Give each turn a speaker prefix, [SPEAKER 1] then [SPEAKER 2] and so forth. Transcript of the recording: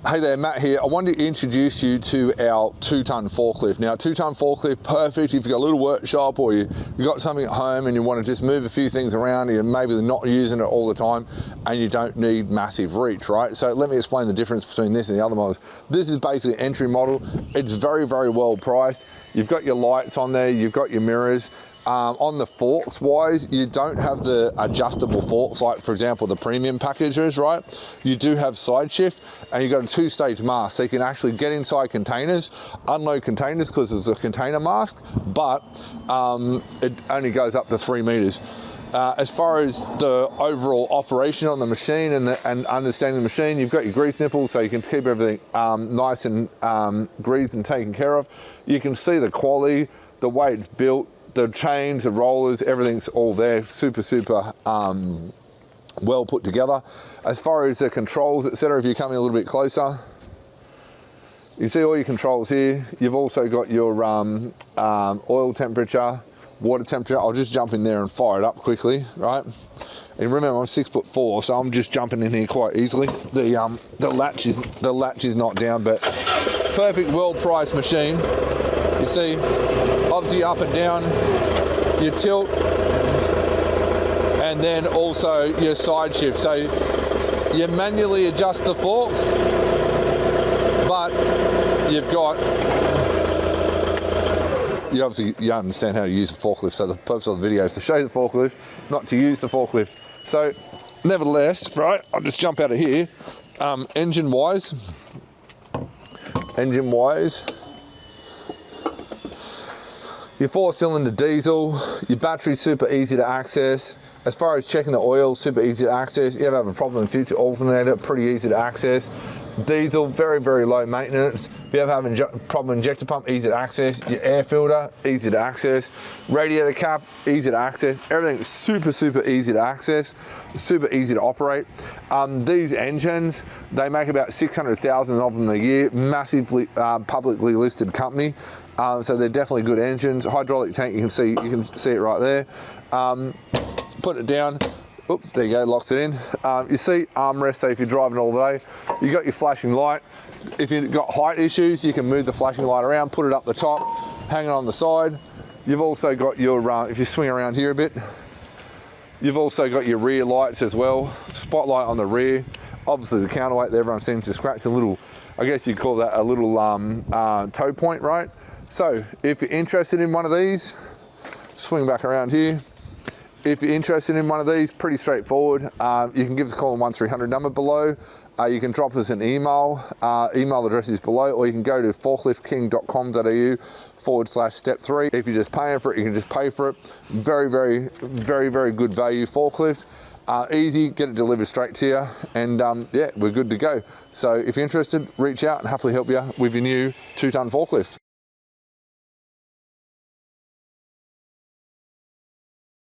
[SPEAKER 1] Hey there, Matt here. I wanted to introduce you to our 2-ton forklift. Now, 2-ton forklift, perfect if you've got a little workshop or you've got something at home and you want to just move a few things around, you're maybe not using it all the time and you don't need massive reach, right? So let me explain the difference between this and the other models. This is basically an entry model. It's very, very well priced. You've got your lights on there, you've got your mirrors. On the forks wise, you don't have the adjustable forks like, for example, the premium packages, right? You do have Sideshift, and you've got a 2-stage mask, so you can actually get inside containers, unload containers because it's a container mask, but it only goes up to 3 meters. As far as the overall operation on the machine and understanding the machine, you've got your grease nipples so you can keep everything nice and greased and taken care of. You can see the quality, the way it's built, the chains, the rollers, everything's all there, super well put together. As far as the controls, etc., if you're coming a little bit closer, you see all your controls here. You've also got your oil temperature, water temperature. I'll just jump in there and fire it up quickly, right? And remember, I'm 6'4", so I'm just jumping in here quite easily. The latch is not down, but perfect, well-priced machine. You see, obviously up and down, your tilt, and then also your side shift. So you manually adjust the forks, but you understand how to use the forklift. So the purpose of the video is to show you the forklift, not to use the forklift. So nevertheless, right, I'll just jump out of here. Engine wise, your 4-cylinder diesel, your battery's super easy to access. As far as checking the oil, super easy to access. If you ever have a problem in the future, alternator, pretty easy to access. Diesel, very, very low maintenance. If you ever have a problem injector pump, easy to access. Your air filter, easy to access. Radiator cap, easy to access. Everything's super easy to access, super easy to operate. These engines, they make about 600,000 of them a year, massively publicly listed company. So they're definitely good engines. Hydraulic tank, you can see it right there. Put it down. Oops, there you go, locks it in. You see armrest, so if you're driving all day, you got your flashing light. If you've got height issues, you can move the flashing light around, put it up the top, hang it on the side. You've also got your, if you swing around here a bit, you've also got your rear lights as well. Spotlight on the rear. Obviously the counterweight that everyone seems to scratch, a little, I guess you'd call that a little toe point, right? So if you're interested in one of these, swing back around here. If you're interested in one of these, pretty straightforward. You can give us a call on 1300 number below. You can drop us an email. Email address is below, or you can go to forkliftking.com.au/step 3. If you're just paying for it, you can just pay for it. Very good value forklift. Easy, get it delivered straight to you, and yeah, we're good to go. So if you're interested, reach out and happily help you with your new 2-ton forklift.